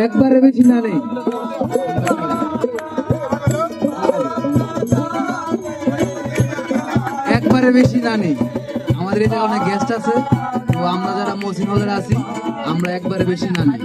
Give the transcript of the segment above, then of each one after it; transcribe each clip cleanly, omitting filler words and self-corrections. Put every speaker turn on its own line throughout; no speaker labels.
একবারে বেশি না নেই, একবারে বেশি না নেই। আমাদের এখানে অনেক গেস্ট আছে, তো আমরা যারা মসজিদ হলের আছি আমরা একবারে বেশি না নেই।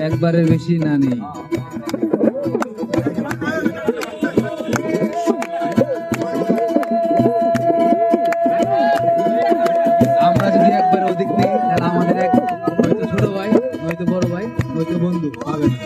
একবারে বেশি না নেই। আমরা যদি একবারে অধিক নেই তাহলে আমাদের এক হয়তো ছোট ভাই, হয়তো বড় ভাই, হয়তো বন্ধু পাবে না।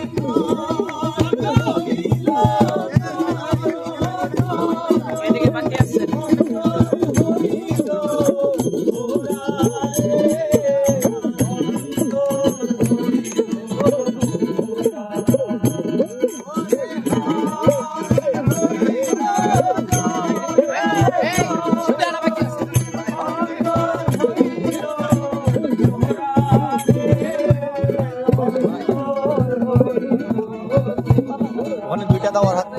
দুইটা দাও আর হাতে